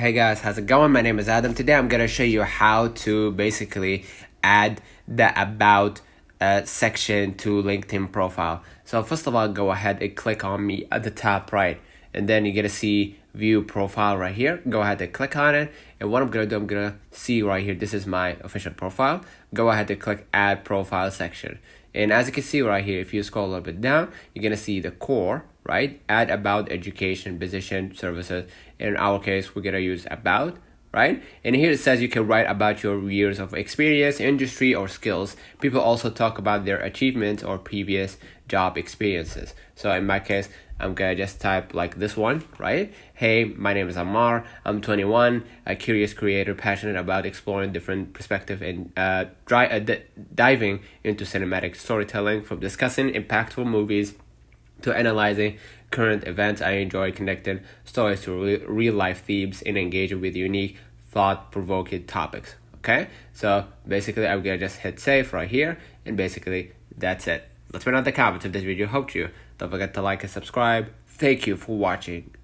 Hey guys, how's it going? My name is Adam. Today I'm gonna show you how to basically add the about section to LinkedIn profile. So first of all, go ahead and click on me at the top right, and then you're gonna see view profile right here. Go ahead and click on it, and what I'm gonna do, I'm gonna see right here, this is my official profile. Go ahead and click add profile section, and as you can see right here, if you scroll a little bit down, you're gonna see the core, right? Add about education, position, services. In our case, we're gonna use about, right? And here it says you can write about your years of experience, industry, or skills. People also talk about their achievements or previous job experiences. So in my case, I'm gonna just type like this one, right? Hey, my name is Ammar. I'm 21, a curious creator, passionate about exploring different perspectives and diving into cinematic storytelling, from discussing impactful movies to analyzing current events. I enjoy connecting stories to real life themes and engaging with unique, thought-provoking topics. Okay, so basically I'm gonna just hit save right here, and basically that's it. Let's find out the comments if this video helped you. Don't forget to like and subscribe. Thank you for watching.